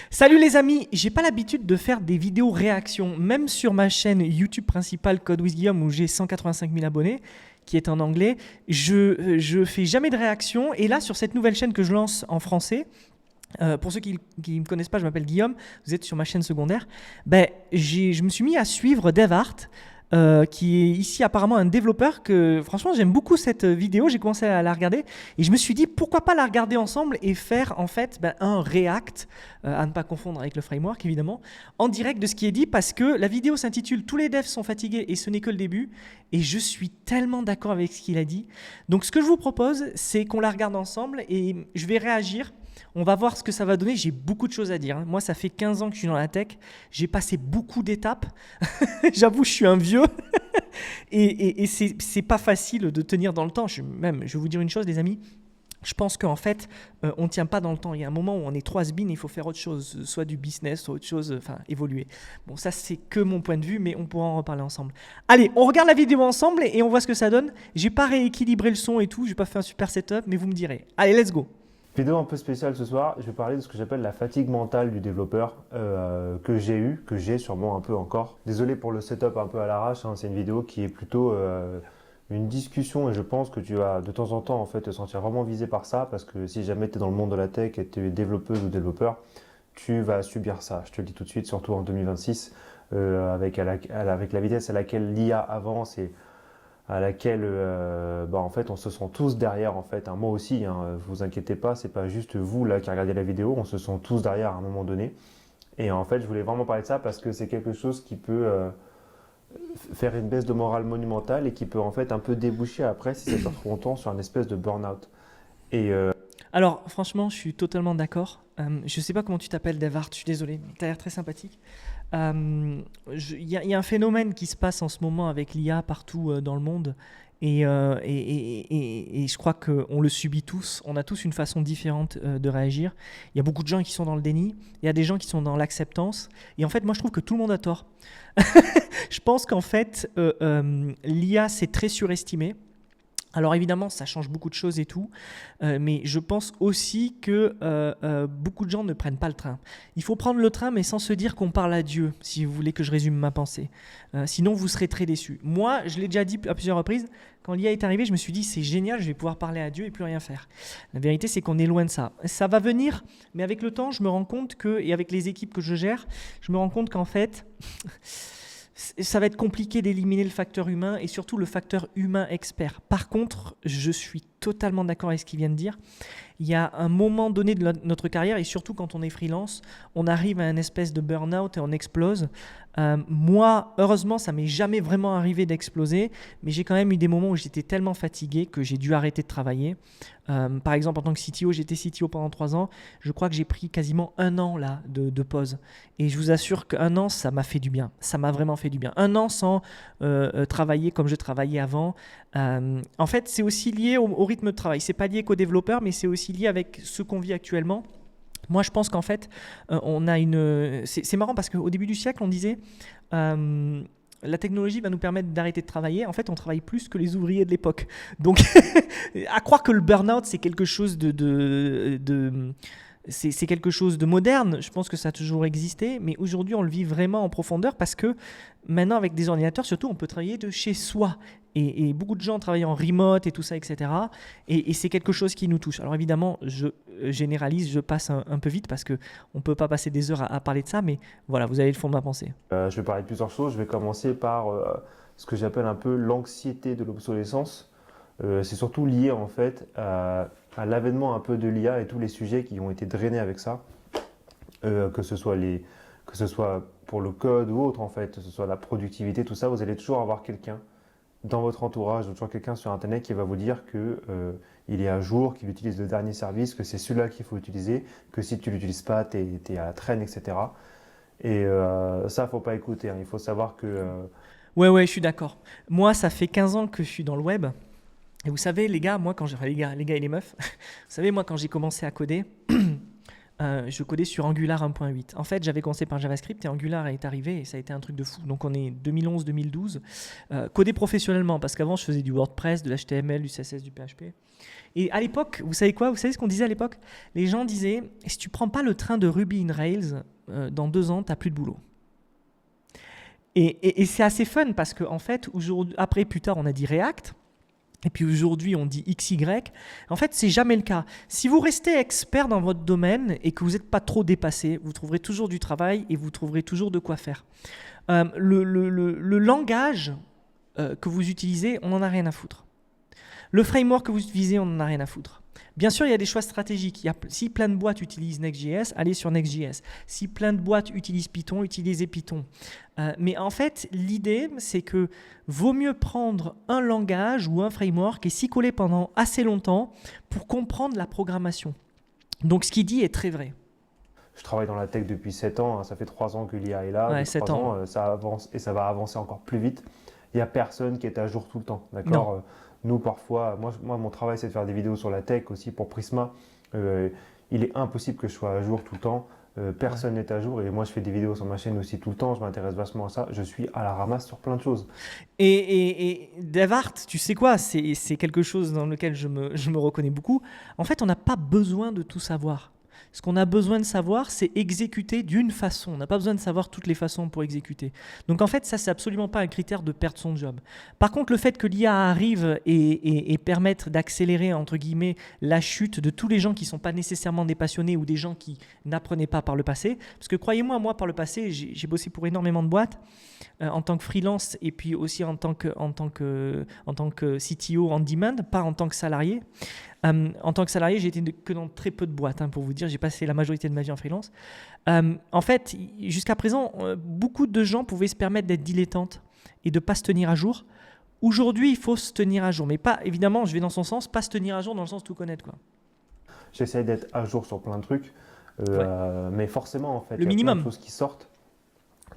Salut les amis, j'ai pas l'habitude de faire des vidéos réactions, même sur ma chaîne YouTube principale Code with Guillaume où j'ai 185 000 abonnés, qui est en anglais, je fais jamais de réaction. Et là, sur cette nouvelle chaîne que je lance en français, pour ceux qui ne me connaissent pas, je m'appelle Guillaume, vous êtes sur ma chaîne secondaire, je me suis mis à suivre DevArt, qui est ici apparemment un développeur que franchement j'aime beaucoup cette vidéo, j'ai commencé à la regarder et je me suis dit pourquoi pas la regarder ensemble et faire en fait un react, à ne pas confondre avec le framework évidemment, en direct de ce qui est dit parce que la vidéo s'intitule Tous les devs sont fatigués et ce n'est que le début et je suis tellement d'accord avec ce qu'il a dit. Donc ce que je vous propose c'est qu'on la regarde ensemble et je vais réagir. On va voir ce que ça va donner. J'ai beaucoup de choses à dire. Moi, ça fait 15 ans que je suis dans la tech. J'ai passé beaucoup d'étapes. J'avoue, je suis un vieux. et c'est pas facile de tenir dans le temps. Je vais vous dire une chose, les amis. Je pense qu'en fait, on ne tient pas dans le temps. Il y a un moment où on est trop has-been et il faut faire autre chose, soit du business, soit autre chose, enfin évoluer. Bon, ça, c'est que mon point de vue, mais on pourra en reparler ensemble. Allez, on regarde la vidéo ensemble et on voit ce que ça donne. J'ai pas rééquilibré le son et tout. J'ai pas fait un super setup, mais vous me direz. Allez, let's go. Vidéo un peu spéciale ce soir, je vais parler de ce que j'appelle la fatigue mentale du développeur que j'ai sûrement un peu encore. Désolé pour le setup un peu à l'arrache, hein, c'est une vidéo qui est plutôt une discussion et je pense que tu vas de temps en temps en fait te sentir vraiment visé par ça parce que si jamais tu es dans le monde de la tech et tu es développeuse ou développeur, tu vas subir ça, je te le dis tout de suite, surtout en 2026 avec la vitesse à laquelle l'IA avance et à laquelle en fait on se sent tous derrière en fait, hein. Moi aussi, hein, vous inquiétez pas, c'est pas juste vous là qui regardez la vidéo, on se sent tous derrière à un moment donné. Et en fait je voulais vraiment parler de ça parce que c'est quelque chose qui peut faire une baisse de morale monumentale et qui peut en fait un peu déboucher après si ça dure trop longtemps sur un espèce de burn-out. Et Alors, franchement, je suis totalement d'accord. Je sais pas comment tu t'appelles, Davart, je suis désolé, mais tu as l'air très sympathique. Il y a un phénomène qui se passe en ce moment avec l'IA partout dans le monde et je crois qu'on le subit tous. On a tous une façon différente de réagir. Il y a beaucoup de gens qui sont dans le déni, il y a des gens qui sont dans l'acceptance. Et en fait, moi, je trouve que tout le monde a tort. Je pense qu'en fait, l'IA, c'est très surestimé. Alors évidemment, ça change beaucoup de choses et tout, mais je pense aussi que beaucoup de gens ne prennent pas le train. Il faut prendre le train, mais sans se dire qu'on parle à Dieu, si vous voulez que je résume ma pensée. Sinon, vous serez très déçus. Moi, je l'ai déjà dit à plusieurs reprises, quand l'IA est arrivée, je me suis dit, c'est génial, je vais pouvoir parler à Dieu et plus rien faire. La vérité, c'est qu'on est loin de ça. Ça va venir, mais avec le temps, je me rends compte que, et avec les équipes que je gère, je me rends compte qu'en fait... ça va être compliqué d'éliminer le facteur humain et surtout le facteur humain expert. Par contre, je suis totalement d'accord avec ce qu'il vient de dire. Il y a un moment donné de notre carrière et surtout quand on est freelance, on arrive à une espèce de burn-out et on explose. Moi, heureusement, ça m'est jamais vraiment arrivé d'exploser, mais j'ai quand même eu des moments où j'étais tellement fatigué que j'ai dû arrêter de travailler. Par exemple, en tant que CTO, j'étais CTO pendant 3 ans. Je crois que j'ai pris quasiment 1 an là, de pause. Et je vous assure qu'un an, ça m'a fait du bien. Ça m'a vraiment fait du bien. 1 an sans travailler comme je travaillais avant. En fait, c'est aussi lié au rythme de travail. C'est pas lié qu'aux développeurs, mais c'est aussi lié avec ce qu'on vit actuellement. Moi, je pense qu'en fait, on a une... C'est marrant parce qu'au début du siècle, on disait la technologie va nous permettre d'arrêter de travailler. En fait, on travaille plus que les ouvriers de l'époque. Donc, à croire que le burn-out, c'est quelque chose c'est quelque chose de moderne. Je pense que ça a toujours existé, mais aujourd'hui, on le vit vraiment en profondeur parce que maintenant, avec des ordinateurs, surtout, on peut travailler de chez soi. Et beaucoup de gens travaillent en remote et tout ça, etc. Et c'est quelque chose qui nous touche. Alors évidemment, je généralise, je passe un peu vite parce qu'on ne peut pas passer des heures à parler de ça, mais voilà, vous avez le fond de ma pensée. je vais parler de plusieurs choses. Je vais commencer par ce que j'appelle un peu l'anxiété de l'obsolescence. C'est surtout lié en fait à l'avènement un peu de l'IA et tous les sujets qui ont été drainés avec ça, que ce soit pour le code ou autre en fait, que ce soit la productivité, tout ça, vous allez toujours avoir quelqu'un dans votre entourage, toujours quelqu'un sur Internet qui va vous dire que il est à jour, qu'il utilise le dernier service, que c'est celui-là qu'il faut utiliser, que si tu ne l'utilises pas, tu es à la traîne, etc. Et ça, il ne faut pas écouter, hein. Il faut savoir que... Ouais, je suis d'accord. Moi, ça fait 15 ans que je suis dans le web. Et vous savez, les gars, moi, les gars et les meufs, vous savez, moi, quand j'ai commencé à coder, je codais sur Angular 1.8. En fait, j'avais commencé par JavaScript et Angular est arrivé et ça a été un truc de fou. Donc, on est 2011-2012. Codé professionnellement parce qu'avant, je faisais du WordPress, de l'HTML, du CSS, du PHP. Et à l'époque, vous savez quoi? Vous savez ce qu'on disait à l'époque? Les gens disaient, si tu prends pas le train de Ruby in Rails, dans 2 ans, tu n'as plus de boulot. Et c'est assez fun parce qu'en fait, après, plus tard, on a dit React. Et puis aujourd'hui, on dit XY. En fait, c'est jamais le cas. Si vous restez expert dans votre domaine et que vous n'êtes pas trop dépassé, vous trouverez toujours du travail et vous trouverez toujours de quoi faire. Le langage que vous utilisez, on n'en a rien à foutre. Le framework que vous utilisez, on n'en a rien à foutre. Bien sûr, il y a des choix stratégiques. Si plein de boîtes utilisent Next.js, allez sur Next.js. Si plein de boîtes utilisent Python, utilisez Python. Mais en fait, l'idée, c'est que vaut mieux prendre un langage ou un framework et s'y coller pendant assez longtemps pour comprendre la programmation. Donc, ce qu'il dit est très vrai. Je travaille dans la tech depuis 7 ans. Hein, ça fait 3 ans que l'IA est là. Ouais, depuis 7 3 ans. ans, ça avance et ça va avancer encore plus vite. Il n'y a personne qui est à jour tout le temps. D'accord. Nous, parfois, moi, mon travail, c'est de faire des vidéos sur la tech aussi pour Prisma. Il est impossible que je sois à jour tout le temps. Personne n'est à jour. Et moi, je fais des vidéos sur ma chaîne aussi tout le temps. Je m'intéresse vachement à ça. Je suis à la ramasse sur plein de choses. Et DevArt, tu sais quoi? C'est quelque chose dans lequel je me reconnais beaucoup. En fait, on n'a pas besoin de tout savoir. Ce qu'on a besoin de savoir, c'est exécuter d'une façon. On n'a pas besoin de savoir toutes les façons pour exécuter. Donc en fait, ça, c'est absolument pas un critère de perdre son job. Par contre, le fait que l'IA arrive et permette d'accélérer, entre guillemets, la chute de tous les gens qui ne sont pas nécessairement des passionnés ou des gens qui n'apprenaient pas par le passé, parce que croyez-moi, moi, par le passé, j'ai bossé pour énormément de boîtes en tant que freelance et puis aussi en tant que CTO on demand, pas en tant que salarié. En tant que salarié, j'ai été que dans très peu de boîtes, pour vous dire. J'ai passé la majorité de ma vie en freelance. En fait, jusqu'à présent, beaucoup de gens pouvaient se permettre d'être dilettantes et de ne pas se tenir à jour. Aujourd'hui, il faut se tenir à jour. Mais pas, évidemment, je vais dans son sens, pas se tenir à jour dans le sens tout connaître, quoi. J'essaie d'être à jour sur plein de trucs. Mais forcément, en fait, le il y a minimum. plein de choses qui sortent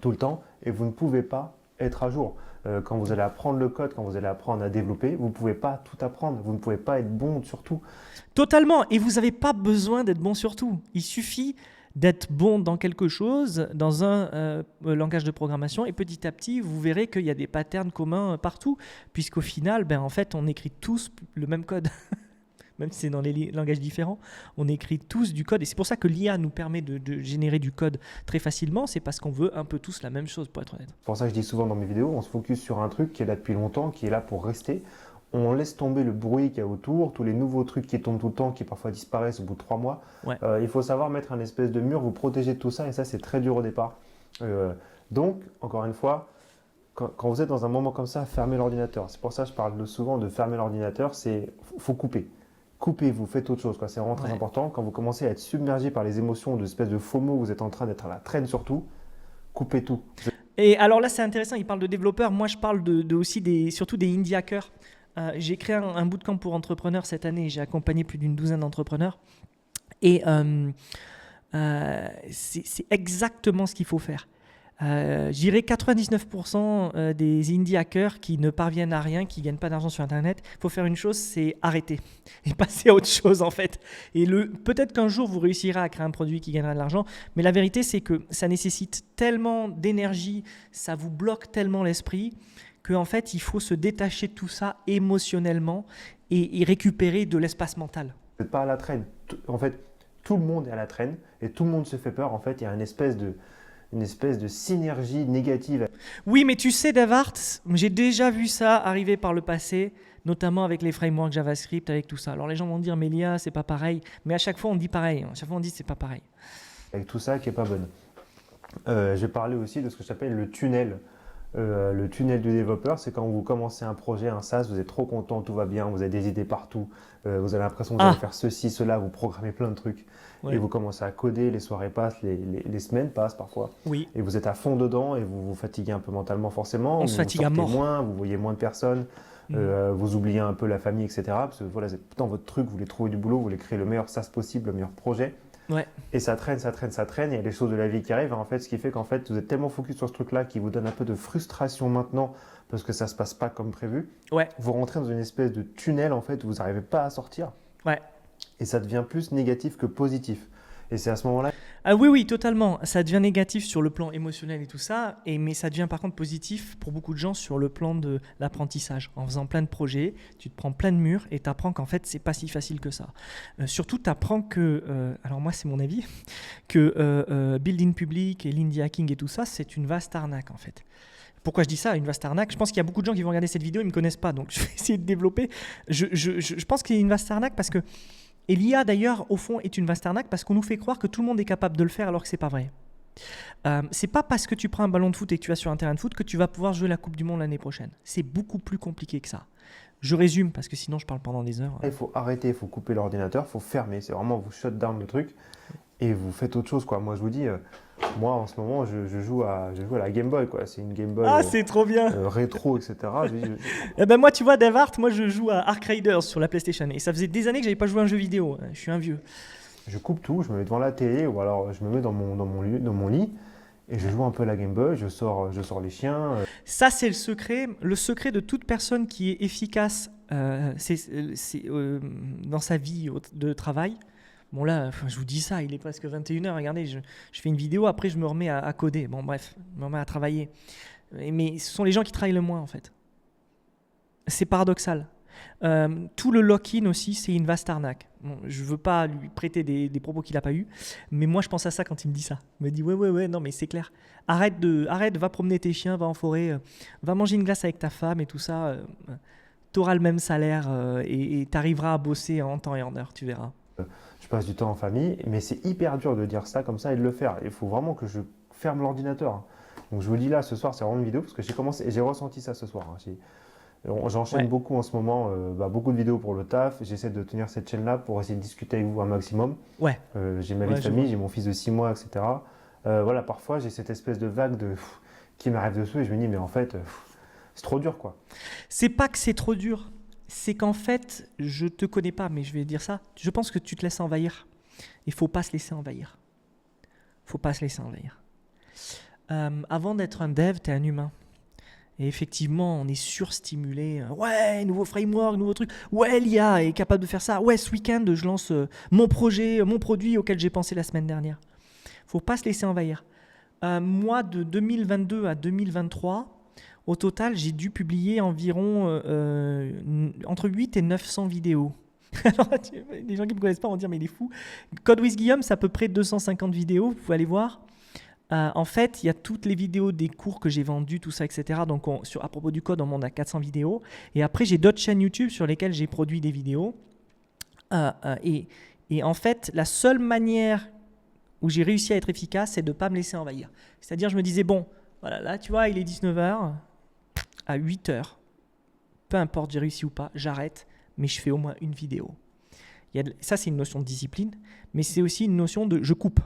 tout le temps et vous ne pouvez pas être à jour. Quand vous allez apprendre le code, quand vous allez apprendre à développer, vous ne pouvez pas tout apprendre. Vous ne pouvez pas être bon sur tout. Totalement. Et vous n'avez pas besoin d'être bon sur tout. Il suffit d'être bon dans quelque chose, dans un langage de programmation, et petit à petit, vous verrez qu'il y a des patterns communs partout, puisqu'au final, en fait, on écrit tous le même code. Même si c'est dans les langages différents, on écrit tous du code. Et c'est pour ça que l'IA nous permet de générer du code très facilement. C'est parce qu'on veut un peu tous la même chose, pour être honnête. C'est pour ça que je dis souvent dans mes vidéos, on se focus sur un truc qui est là depuis longtemps, qui est là pour rester. On laisse tomber le bruit qu'il y a autour, tous les nouveaux trucs qui tombent tout le temps, qui parfois disparaissent au bout de 3 mois. Ouais. Il faut savoir mettre un espèce de mur, vous protéger de tout ça, et ça, c'est très dur au départ. Donc, encore une fois, quand vous êtes dans un moment comme ça, fermez l'ordinateur. C'est pour ça que je parle souvent de fermer l'ordinateur, faut couper. Coupez-vous, faites autre chose. C'est vraiment très important. Quand vous commencez à être submergé par les émotions de espèce de FOMO, vous êtes en train d'être à la traîne sur tout, coupez tout. Et alors là, c'est intéressant, il parle de développeurs. Moi, je parle aussi surtout des indie hackers. J'ai créé un bootcamp pour entrepreneurs cette année. J'ai accompagné plus d'une douzaine d'entrepreneurs. Et c'est exactement ce qu'il faut faire. Je dirais 99% des indie hackers qui ne parviennent à rien, qui ne gagnent pas d'argent sur Internet, il faut faire une chose, c'est arrêter et passer à autre chose en fait. Et peut-être qu'un jour vous réussirez à créer un produit qui gagnera de l'argent, mais la vérité c'est que ça nécessite tellement d'énergie, ça vous bloque tellement l'esprit qu'en fait il faut se détacher de tout ça émotionnellement et récupérer de l'espace mental. Vous n'êtes pas à la traîne. En fait, tout le monde est à la traîne et tout le monde se fait peur. En fait, il y a une espèce de synergie négative. Oui, mais tu sais, DevArt, j'ai déjà vu ça arriver par le passé, notamment avec les frameworks JavaScript, avec tout ça. Alors les gens vont dire, mais l'IA, c'est pas pareil. Mais à chaque fois, on dit pareil. À chaque fois, on dit, c'est pas pareil. Avec tout ça qui est pas bonne. Je vais parler aussi de ce que j'appelle le tunnel. Le tunnel du développeur, c'est quand vous commencez un projet, un SaaS, vous êtes trop content, tout va bien, vous avez des idées partout, vous avez l'impression que vous allez faire ceci, cela, vous programmez plein de trucs. Ouais. Et vous commencez à coder, les soirées passent, les semaines passent parfois. Oui. Et vous êtes à fond dedans et vous vous fatiguez un peu mentalement forcément. On se fatigue à mort. Moins, vous voyez moins de personnes, vous oubliez un peu la famille, etc. Parce que voilà, c'est dans votre truc, vous voulez trouver du boulot, vous voulez créer le meilleur SaaS possible, le meilleur projet. Ouais. Et ça traîne, il y a des choses de la vie qui arrivent. En fait, ce qui fait qu'en fait, vous êtes tellement focus sur ce truc-là qui vous donne un peu de frustration maintenant parce que ça ne se passe pas comme prévu. Ouais. Vous rentrez dans une espèce de tunnel en fait où vous n'arrivez pas à sortir. Ouais. Et ça devient plus négatif que positif. Et c'est à ce moment-là. Ah oui, oui, totalement. Ça devient négatif sur le plan émotionnel et tout ça, mais ça devient par contre positif pour beaucoup de gens sur le plan de l'apprentissage. En faisant plein de projets, tu te prends plein de murs et tu apprends qu'en fait, c'est pas si facile que ça. Surtout, tu apprends que, alors moi, c'est mon avis, que building public et l'indie hacking et tout ça, c'est une vaste arnaque en fait. Pourquoi je dis ça, une vaste arnaque? Je pense qu'il y a beaucoup de gens qui vont regarder cette vidéo, ils ne me connaissent pas, donc je vais essayer de développer. Je pense qu'il y a une vaste arnaque parce que, et l'IA d'ailleurs, au fond, est une vaste arnaque parce qu'on nous fait croire que tout le monde est capable de le faire alors que ce n'est pas vrai. C'est pas parce que tu prends un ballon de foot et que tu vas sur un terrain de foot que tu vas pouvoir jouer la Coupe du Monde l'année prochaine. C'est beaucoup plus compliqué que ça. Je résume parce que sinon je parle pendant des heures. Il faut arrêter, il faut couper l'ordinateur, il faut fermer. C'est vraiment vous shut down le truc et vous faites autre chose, quoi. Moi, je vous dis, moi en ce moment, je joue à la Game Boy, quoi. C'est une Game Boy Ah, c'est trop bien! rétro, etc. Eh ben moi, tu vois, Dave Hart, moi je joue à Ark Raiders sur la PlayStation et ça faisait des années que j'avais pas joué à un jeu vidéo. Je suis un vieux. Je coupe tout, je me mets devant la télé ou alors je me mets dans mon lit et je joue un peu à la Game Boy, je sors les chiens. Ça, c'est le secret. Le secret de toute personne qui est efficace dans sa vie de travail. Bon là, je vous dis ça, il est presque 21h, regardez, je fais une vidéo, après je me remets à coder. Bon bref, je me remets à travailler. Mais ce sont les gens qui travaillent le moins en fait. C'est paradoxal. Tout le lock-in aussi, c'est une vaste arnaque. Bon, je ne veux pas lui prêter des propos qu'il n'a pas eu, mais moi je pense à ça quand il me dit ça. Il me dit ouais, non mais c'est clair. Arrête, va promener tes chiens, va en forêt, va manger une glace avec ta femme et tout ça. Tu auras le même salaire et tu arriveras à bosser en temps et en heure, tu verras. Je passe du temps en famille, mais c'est hyper dur de dire ça comme ça et de le faire. Il faut vraiment que je ferme l'ordinateur. Donc je vous dis là, ce soir, c'est vraiment une vidéo parce que j'ai ressenti ça ce soir. J'enchaîne beaucoup en ce moment, beaucoup de vidéos pour le taf. J'essaie de tenir cette chaîne-là pour essayer de discuter avec vous un maximum. Ouais. J'ai ma vie de famille, j'ai mon fils de 6 mois, etc. Voilà, parfois j'ai cette espèce de vague qui m'arrive dessous et je me dis, mais en fait, c'est trop dur, quoi. C'est pas que c'est trop dur, c'est qu'en fait, je te connais pas, mais je vais dire ça. Je pense que tu te laisses envahir. Il faut pas se laisser envahir. Faut pas se laisser envahir. Avant d'être un dev, tu es un humain. Et effectivement, on est surstimulé. Ouais, nouveau framework, nouveau truc. Ouais, l'IA est capable de faire ça. Ouais, ce week-end, je lance mon projet, mon produit auquel j'ai pensé la semaine dernière. Faut pas se laisser envahir. Moi, de 2022 à 2023, au total, j'ai dû publier environ entre 8 et 900 vidéos. Alors, les gens qui ne me connaissent pas vont dire, mais il est fou. Code with Guillaume, c'est à peu près 250 vidéos. Vous pouvez aller voir. En fait, il y a toutes les vidéos des cours que j'ai vendus, tout ça, etc. Donc, à propos du code, on monte à 400 vidéos. Et après, j'ai d'autres chaînes YouTube sur lesquelles j'ai produit des vidéos. Et en fait, la seule manière où j'ai réussi à être efficace, c'est de ne pas me laisser envahir. C'est-à-dire, je me disais, bon, voilà, là, tu vois, il est 19h. À 8h, peu importe, j'ai réussi ou pas, j'arrête, mais je fais au moins une vidéo. Ça, c'est une notion de discipline, mais c'est aussi une notion de je coupe.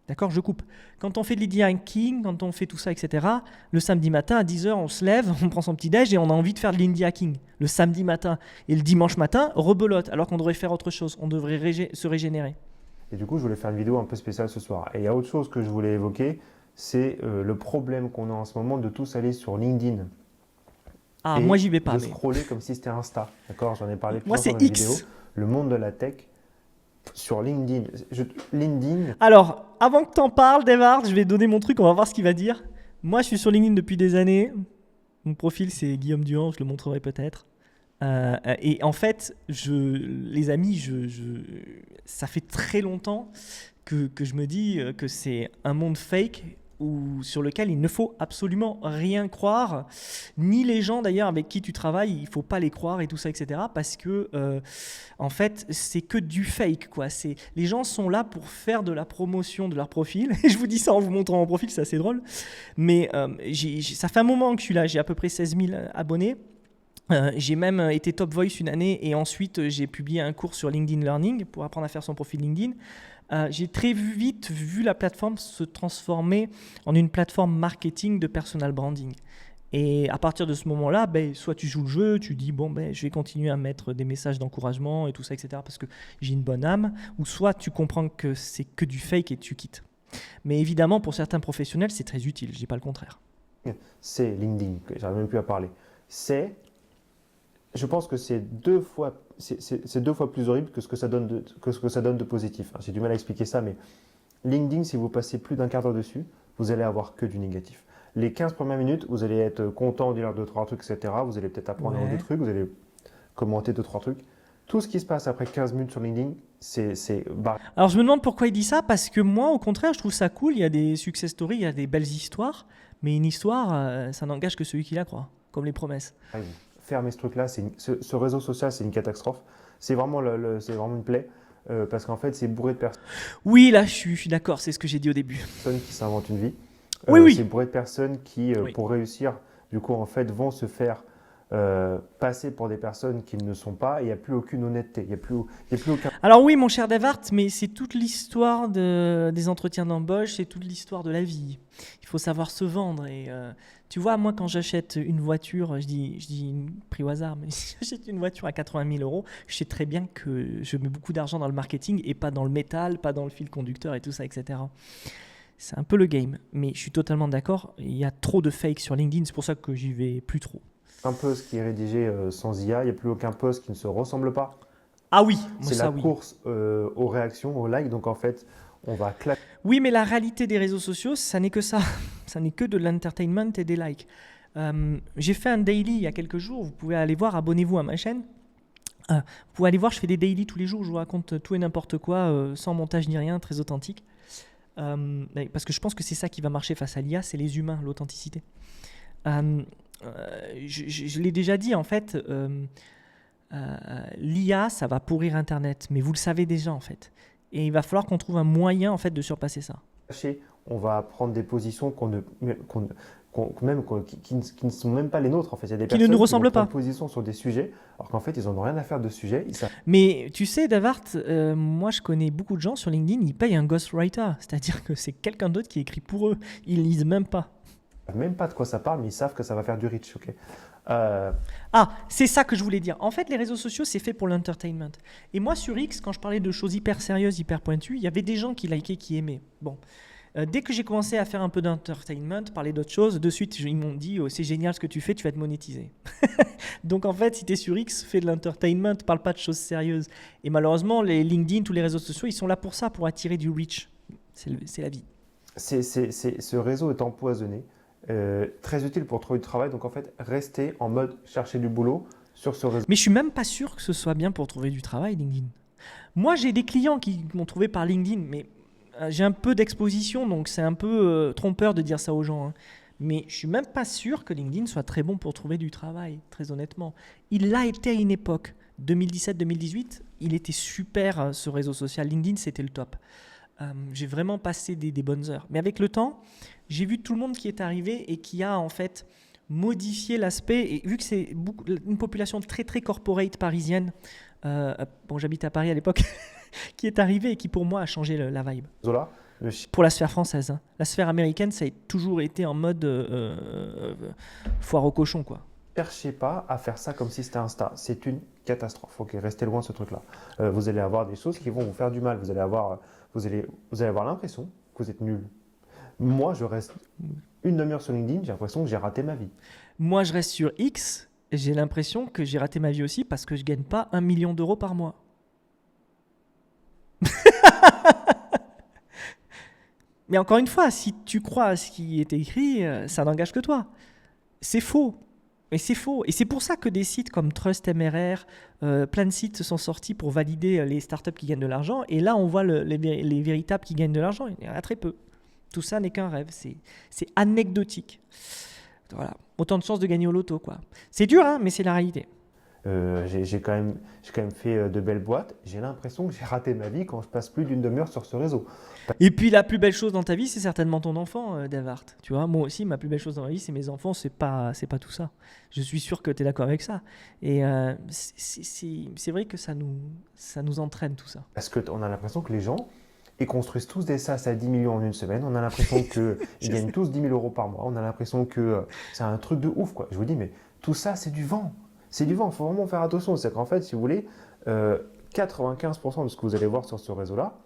D'accord, je coupe. Quand on fait de l'indie hacking, quand on fait tout ça, etc., le samedi matin à 10h, on se lève, on prend son petit déj et on a envie de faire de l'indie hacking. Le samedi matin et le dimanche matin, rebelote, alors qu'on devrait faire autre chose. On devrait se régénérer. Et du coup, je voulais faire une vidéo un peu spéciale ce soir. Et il y a autre chose que je voulais évoquer, c'est le problème qu'on a en ce moment de tous aller sur LinkedIn. Ah, moi, j'y vais pas. De scroller comme si c'était Insta. D'accord, j'en ai parlé moi, plusieurs fois dans la vidéo. Le monde de la tech sur LinkedIn. LinkedIn. Alors, avant que tu en parles, Dave Hart, je vais donner mon truc, on va voir ce qu'il va dire. Moi, je suis sur LinkedIn depuis des années. Mon profil, c'est Guillaume Durand, je le montrerai peut-être. Et en fait, les amis, ça fait très longtemps que je me dis que c'est un monde fake sur lequel il ne faut absolument rien croire, ni les gens d'ailleurs avec qui tu travailles, il ne faut pas les croire et tout ça, etc. Parce que, en fait, c'est que du fake, quoi. Les gens sont là pour faire de la promotion de leur profil. Et je vous dis ça en vous montrant mon profil, c'est assez drôle. Mais ça fait un moment que je suis là, j'ai à peu près 16 000 abonnés. J'ai même été Top Voice une année et ensuite j'ai publié un cours sur LinkedIn Learning pour apprendre à faire son profil LinkedIn. J'ai très vite vu la plateforme se transformer en une plateforme marketing de personal branding. Et à partir de ce moment-là, soit tu joues le jeu, tu dis je vais continuer à mettre des messages d'encouragement et tout ça, etc. parce que j'ai une bonne âme, ou soit tu comprends que c'est que du fake et tu quittes. Mais évidemment, pour certains professionnels, c'est très utile, je dis pas le contraire. C'est LinkedIn, j'arrive même plus à parler. je pense que c'est c'est 2 fois plus horrible que ce que ça donne de positif. J'ai du mal à expliquer ça, mais LinkedIn, si vous passez plus d'un quart d'heure dessus, vous allez avoir que du négatif. Les 15 premières minutes, vous allez être content de lire 2-3 trucs, etc. Vous allez peut-être apprendre un ou deux Ouais. trucs, vous allez commenter 2-3 trucs. Tout ce qui se passe après 15 minutes sur LinkedIn, c'est barré. Alors je me demande pourquoi il dit ça, parce que moi, au contraire, je trouve ça cool. Il y a des success stories, il y a des belles histoires, mais une histoire, ça n'engage que celui qui la croit, comme les promesses. Fermer ce truc-là, ce réseau social, c'est une catastrophe. C'est vraiment, c'est vraiment une plaie, parce qu'en fait, c'est bourré de Oui, là, je suis d'accord, c'est ce que j'ai dit au début. personnes qui s'inventent une vie. Oui, oui. C'est bourré de personnes qui, Oui. pour réussir, du coup, en fait, vont se faire passer pour des personnes qui ne sont pas. Il n'y a plus aucune honnêteté. Il n'y a plus aucun. Alors oui, mon cher Davart, mais c'est toute l'histoire des entretiens d'embauche, c'est toute l'histoire de la vie. Il faut savoir se vendre. Et tu vois, moi, quand j'achète une voiture, je dis un prix au hasard, mais si j'achète une voiture à 80 000 euros, je sais très bien que je mets beaucoup d'argent dans le marketing et pas dans le métal, pas dans le fil conducteur et tout ça, etc. C'est un peu le game, mais je suis totalement d'accord. Il y a trop de fake sur LinkedIn, c'est pour ça que j'y vais plus trop. Un post qui est rédigé sans IA. Il n'y a plus aucun post qui ne se ressemble pas. Ah oui, C'est ça la oui. course aux réactions, aux likes. Donc, en fait, on va claquer. Oui, mais la réalité des réseaux sociaux, ça n'est que ça. Ça n'est que de l'entertainment et des likes. J'ai fait un daily il y a quelques jours. Vous pouvez aller voir, abonnez-vous à ma chaîne. Vous pouvez aller voir, je fais des daily tous les jours. Je vous raconte tout et n'importe quoi, sans montage ni rien, très authentique. Parce que je pense que c'est ça qui va marcher face à l'IA, c'est les humains, l'authenticité. Je l'ai déjà dit, en fait, l'IA, ça va pourrir Internet. Mais vous le savez déjà, en fait. Et il va falloir qu'on trouve un moyen, en fait, de surpasser ça. On va prendre des positions qui ne sont même pas les nôtres. En fait, il y a des Qui ne personnes nous qui vont ressemblent prendre pas. position sur des sujets, alors qu'en fait, ils n'en ont rien à faire de ce sujet. Mais tu sais, Davart, moi je connais beaucoup de gens sur LinkedIn, ils payent un ghostwriter. C'est-à-dire que c'est quelqu'un d'autre qui écrit pour eux. Ils lisent même pas. Ils savent même pas de quoi ça parle, mais ils savent que ça va faire du reach. Ok. Ah, c'est ça que je voulais dire. En fait, les réseaux sociaux, c'est fait pour l'entertainment. Et moi, sur X, quand je parlais de choses hyper sérieuses, hyper pointues, il y avait des gens qui likaient, qui aimaient. Bon. Dès que j'ai commencé à faire un peu d'entertainment, parler d'autres choses, de suite, ils m'ont dit c'est génial ce que tu fais, tu vas te monétiser. Donc en fait, si tu es sur X, fais de l'entertainment, parle pas de choses sérieuses. Et malheureusement, les LinkedIn, tous les réseaux sociaux, ils sont là pour ça, pour attirer du reach. C'est la vie. Ce réseau est empoisonné, très utile pour trouver du travail. Donc en fait, restez en mode chercher du boulot sur ce réseau. Mais je suis même pas sûr que ce soit bien pour trouver du travail, LinkedIn. Moi, j'ai des clients qui m'ont trouvé par LinkedIn, mais j'ai un peu d'exposition, donc c'est un peu trompeur de dire ça aux gens. Hein. Mais je suis même pas sûr que LinkedIn soit très bon pour trouver du travail, très honnêtement. Il l'a été à une époque, 2017-2018, il était super ce réseau social. LinkedIn, c'était le top. J'ai vraiment passé des bonnes heures. Mais avec le temps, j'ai vu tout le monde qui est arrivé et qui a en fait modifié l'aspect. Et vu que c'est une population très très corporate parisienne, bon, j'habite à Paris à l'époque, qui est arrivé et qui pour moi a changé la vibe. Là, Pour la sphère française. Hein. La sphère américaine, ça a toujours été en mode foire au cochon, quoi. cherchez pas à faire ça comme si c'était Insta. C'est une catastrophe. Ok, restez loin de ce truc-là. Vous allez avoir des choses qui vont vous faire du mal. Vous allez avoir l'impression que vous êtes nul. Moi, je reste une demi-heure sur LinkedIn, j'ai l'impression que j'ai raté ma vie. Moi, je reste sur X et j'ai l'impression que j'ai raté ma vie aussi parce que je gagne pas 1 million d'euros par mois. Mais encore une fois, si tu crois à ce qui est écrit, ça n'engage que toi. C'est faux. Et c'est faux. Et c'est pour ça que des sites comme Trust MRR, plein de sites se sont sortis pour valider les startups qui gagnent de l'argent. Et là, on voit les véritables qui gagnent de l'argent. Il y en a très peu. Tout ça n'est qu'un rêve. C'est anecdotique. Voilà. Autant de chances de gagner au loto, quoi. C'est dur, hein, mais c'est la réalité. J'ai quand même fait de belles boîtes. J'ai l'impression que j'ai raté ma vie quand je passe plus d'une demi-heure sur ce réseau. Et puis la plus belle chose dans ta vie, c'est certainement ton enfant, Davart. Tu vois, moi aussi, ma plus belle chose dans ma vie, c'est mes enfants. C'est pas tout ça. Je suis sûr que tu es d'accord avec ça. Et c'est vrai que ça nous entraîne tout ça. Parce qu'on a l'impression que les gens, ils construisent tous des SaaS à 10 millions en une semaine. On a l'impression qu'ils gagnent tous 10 000 euros par mois. On a l'impression que c'est un truc de ouf, quoi. Je vous dis, mais tout ça, c'est du vent. C'est du vent. Il faut vraiment faire attention. C'est qu'en fait, si vous voulez, 95% de ce que vous allez voir sur ce réseau-là,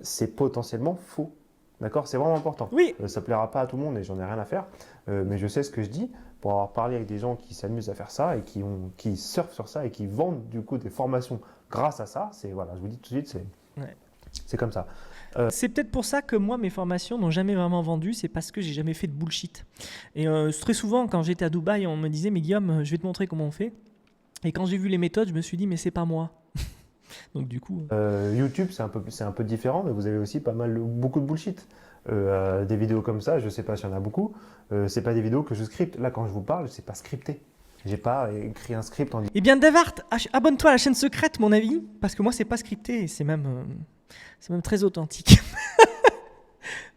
c'est potentiellement faux. D'accord? C'est vraiment important. Oui, Ça plaira pas à tout le monde et j'en ai rien à faire, mais je sais ce que je dis pour avoir parlé avec des gens qui s'amusent à faire ça et qui surfent sur ça et qui vendent du coup des formations grâce à ça. C'est voilà, je vous dis tout de suite, ouais. c'est comme ça. C'est peut-être pour ça que moi, mes formations n'ont jamais vraiment vendu, c'est parce que j'ai jamais fait de bullshit. Et très souvent, quand j'étais à Dubaï, on me disait, mais Guillaume, je vais te montrer comment on fait. Et quand j'ai vu les méthodes, je me suis dit, mais c'est pas moi. Donc du coup, YouTube, c'est un peu différent, mais vous avez aussi beaucoup de bullshit. Des vidéos comme ça, je sais pas s'il y en a beaucoup. C'est pas des vidéos que je scripte. Là, quand je vous parle, c'est pas scripté. J'ai pas écrit un script en eh bien, Davart, abonne-toi à la chaîne secrète, mon avis, parce que moi, c'est pas scripté, et c'est même très authentique.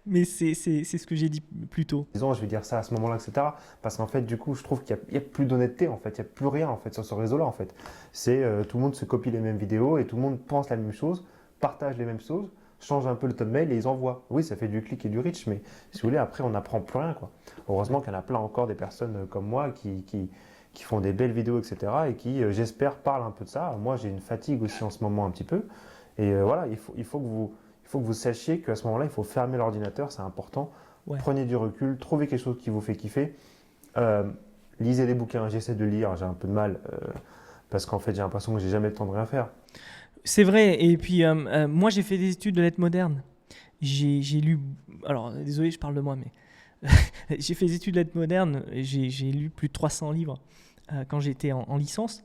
Mais c'est ce que j'ai dit plus tôt. disant, je vais dire ça à ce moment-là, etc. Parce qu'en fait, du coup, je trouve qu'il y a plus d'honnêteté, en fait. Il n'y a plus rien, en fait, sur ce réseau-là, en fait. C'est tout le monde se copie les mêmes vidéos et tout le monde pense la même chose, partage les mêmes choses, change un peu le thumbnail et ils envoient. Oui, ça fait du clic et du reach, mais si vous voulez, après, on n'apprend plus rien, quoi. Heureusement qu'il y en a plein encore des personnes comme moi qui font des belles vidéos, etc. et qui, j'espère, parlent un peu de ça. Moi, j'ai une fatigue aussi en ce moment un petit peu. Et voilà, il faut que vous sachiez qu'à ce moment-là, il faut fermer l'ordinateur, c'est important. Ouais. Prenez du recul, trouvez quelque chose qui vous fait kiffer. Euh, Lisez des bouquins, j'essaie de lire, j'ai un peu de mal parce qu'en fait j'ai l'impression que j'ai jamais le temps de rien faire. C'est vrai. Et puis, moi, j'ai fait des études de lettres modernes. J'ai lu. Alors, désolé, je parle de moi, mais j'ai fait des études de lettres modernes. J'ai lu plus de 300 livres quand j'étais en licence.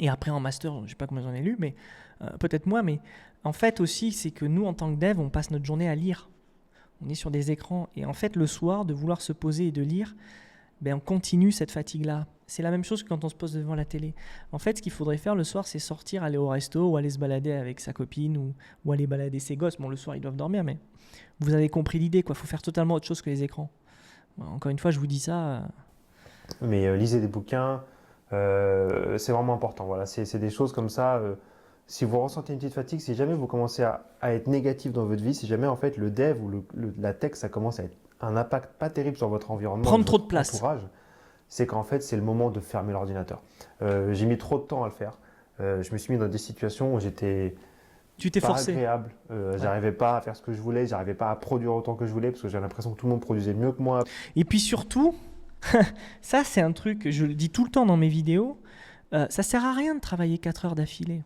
Et après, en master, je ne sais pas combien j'en ai lu, mais peut-être moins. Mais en fait, aussi, c'est que nous, en tant que dev, on passe notre journée à lire. On est sur des écrans. Et en fait, le soir, de vouloir se poser et de lire, ben, on continue cette fatigue-là. C'est la même chose que quand on se pose devant la télé. En fait, ce qu'il faudrait faire le soir, c'est sortir, aller au resto ou aller se balader avec sa copine ou aller balader ses gosses. Bon, le soir, ils doivent dormir, mais vous avez compris l'idée, quoi. Il faut faire totalement autre chose que les écrans. Bon, encore une fois, je vous dis ça. Mais lisez des bouquins, c'est vraiment important. Voilà, c'est des choses comme ça. Si vous ressentez une petite fatigue, si jamais vous commencez à être négatif dans votre vie, si jamais en fait le dev ou la tech, ça commence à être un impact pas terrible sur votre environnement, Prendre trop de votre place. entourage, c'est qu'en fait c'est le moment de fermer l'ordinateur. J'ai mis trop de temps à le faire. Je me suis mis dans des situations où j'étais Tu t'es pas forcé. agréable. J'arrivais pas à faire ce que je voulais, j'arrivais pas à produire autant que je voulais parce que j'avais l'impression que tout le monde produisait mieux que moi. Et puis surtout, ça, c'est un truc, je le dis tout le temps dans mes vidéos, ça sert à rien de travailler 4 heures d'affilée.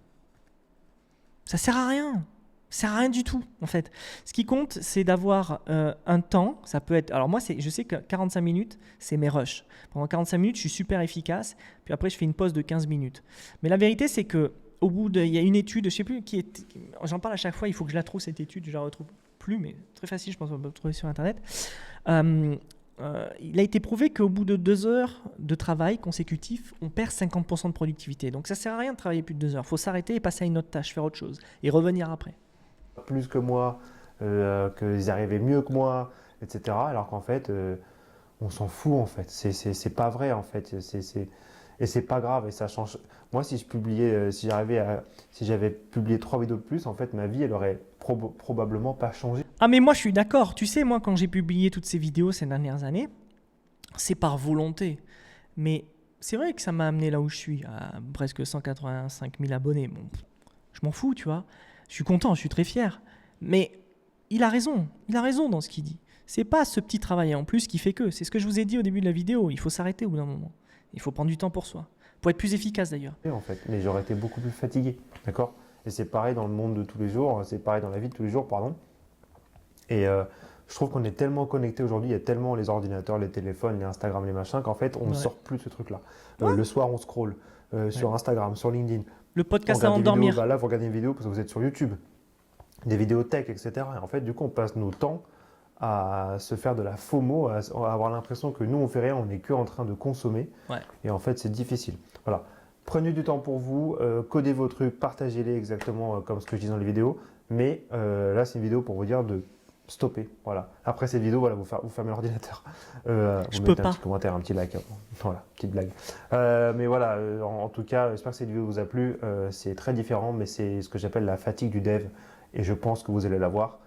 Ça sert à rien. Ça sert à rien du tout, en fait. Ce qui compte, c'est d'avoir un temps. Ça peut être. Alors, moi, je sais que 45 minutes, c'est mes rushs. Pendant 45 minutes, je suis super efficace. Puis après, je fais une pause de 15 minutes. Mais la vérité, c'est que au bout de. Il y a une étude, je ne sais plus qui est. J'en parle à chaque fois, il faut que je la trouve, cette étude. Je ne la retrouve plus, mais très facile, je pense, on peut la trouver sur Internet. Il a été prouvé qu'au bout de 2 heures de travail consécutif, on perd 50% de productivité. Donc ça ne sert à rien de travailler plus de 2 heures. Il faut s'arrêter et passer à une autre tâche, faire autre chose et revenir après. Plus que moi, qu'ils arrivaient mieux que moi, etc. Alors qu'en fait, on s'en fout en fait. C'est pas vrai en fait. Et c'est pas grave et ça change. Moi, si je publiais, si j'avais publié 3 vidéos de plus, en fait, ma vie, elle aurait probablement pas changé. Ah mais moi je suis d'accord. Tu sais, moi quand j'ai publié toutes ces vidéos ces dernières années, c'est par volonté. Mais c'est vrai que ça m'a amené là où je suis, à presque 185 000 abonnés. Bon, je m'en fous, tu vois. Je suis content, je suis très fier. Mais il a raison dans ce qu'il dit. C'est pas ce petit travail en plus qui fait que. C'est ce que je vous ai dit au début de la vidéo. Il faut s'arrêter au bout d'un moment. Il faut prendre du temps pour soi. Pour être plus efficace d'ailleurs. En fait, mais j'aurais été beaucoup plus fatigué, d'accord? Et c'est pareil dans le monde de tous les jours, c'est pareil dans la vie de tous les jours, pardon. Et je trouve qu'on est tellement connectés aujourd'hui, il y a tellement les ordinateurs, les téléphones, les Instagram, les machins, qu'en fait, on ne Ouais. sort plus de ce truc-là. Ouais. Le soir, on scrolle sur Instagram, sur LinkedIn. Le On podcast regarde avant de des vidéos, dormir. bah là, vous regardez une vidéo parce que vous êtes sur YouTube, des vidéos tech, etc. Et en fait, du coup, on passe nos temps à se faire de la FOMO, à avoir l'impression que nous, on fait rien, on n'est que en train de consommer. Ouais. Et en fait, c'est difficile. Voilà. Prenez du temps pour vous, codez vos trucs, partagez-les exactement comme ce que je dis dans les vidéos. Mais là, c'est une vidéo pour vous dire de stopper. Voilà. Après cette vidéo, voilà, vous fermez l'ordinateur. Je Vous peux mettez pas. un petit commentaire, un petit like. Voilà, petite blague. Mais voilà, en tout cas, j'espère que cette vidéo vous a plu. C'est très différent, mais c'est ce que j'appelle la fatigue du dev. Et je pense que vous allez la voir.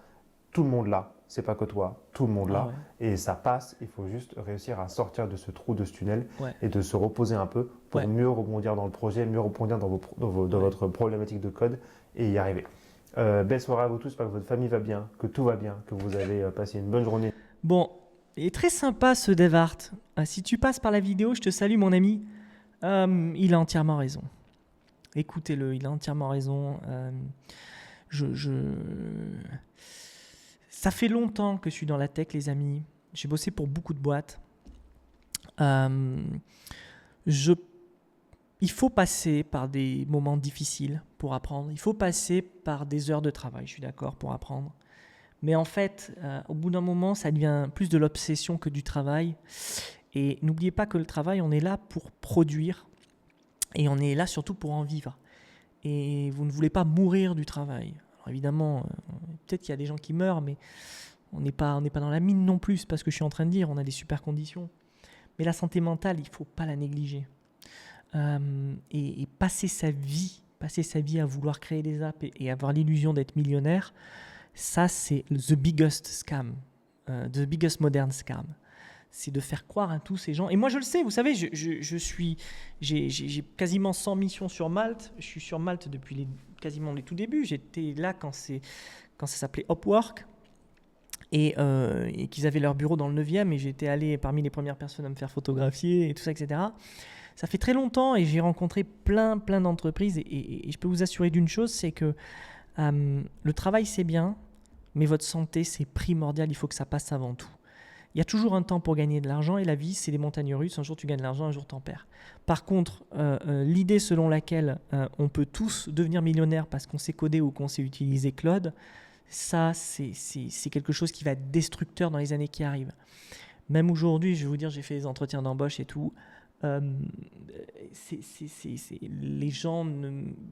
Tout le monde l'a. C'est pas que toi, tout le monde Ah l'a. ouais. Et ça passe. Il faut juste réussir à sortir de ce trou, de ce tunnel, Ouais. et de se reposer un peu pour Ouais. mieux rebondir dans le projet, mieux rebondir dans votre problématique de code et y arriver. Belle soirée à vous tous, j'espère que votre famille va bien, que tout va bien, que vous avez passé une bonne journée. Bon, il est très sympa ce DevArt. Si tu passes par la vidéo, je te salue mon ami. Il a entièrement raison. Écoutez-le, il a entièrement raison. Ça fait longtemps que je suis dans la tech, les amis. J'ai bossé pour beaucoup de boîtes. Il faut passer par des moments difficiles pour apprendre. Il faut passer par des heures de travail, je suis d'accord, pour apprendre. Mais en fait, au bout d'un moment, ça devient plus de l'obsession que du travail. Et n'oubliez pas que le travail, on est là pour produire et on est là surtout pour en vivre. Et vous ne voulez pas mourir du travail. Alors évidemment, peut-être qu'il y a des gens qui meurent, mais on n'est pas dans la mine non plus, c'est pas ce que je suis en train de dire, on a des super conditions. Mais la santé mentale, il ne faut pas la négliger. Et passer sa vie à vouloir créer des apps et avoir l'illusion d'être millionnaire, ça c'est the biggest scam, the biggest modern scam. C'est de faire croire à tous ces gens. Et moi je le sais, vous savez, j'ai quasiment 100 missions sur Malte. Je suis sur Malte depuis quasiment les tout débuts. J'étais là quand ça s'appelait Upwork. Et qu'ils avaient leur bureau dans le 9e. Et j'étais allé parmi les premières personnes à me faire photographier et tout ça, etc. Ça fait très longtemps et j'ai rencontré plein d'entreprises. Et je peux vous assurer d'une chose, c'est que le travail c'est bien, mais votre santé c'est primordial. Il faut que ça passe avant tout. Il y a toujours un temps pour gagner de l'argent et la vie, c'est des montagnes russes. Un jour, tu gagnes de l'argent, un jour, tu en perds. Par contre, l'idée selon laquelle on peut tous devenir millionnaire parce qu'on sait coder ou qu'on sait utiliser Claude, ça, c'est quelque chose qui va être destructeur dans les années qui arrivent. Même aujourd'hui, je vais vous dire, j'ai fait des entretiens d'embauche et tout. Les gens,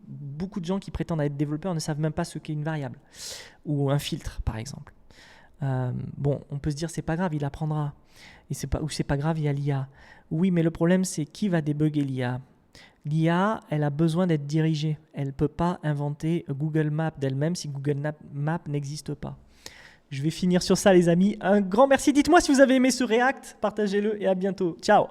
beaucoup de gens qui prétendent être développeurs ne savent même pas ce qu'est une variable ou un filtre, par exemple. Bon, on peut se dire c'est pas grave, il apprendra. Et c'est pas grave, il y a l'IA. Oui, mais le problème c'est qui va débugger l'IA? L'IA, elle a besoin d'être dirigée. Elle ne peut pas inventer Google Maps d'elle-même si Google Maps n'existe pas. Je vais finir sur ça, les amis. Un grand merci. Dites-moi si vous avez aimé ce React, partagez-le et à bientôt. Ciao.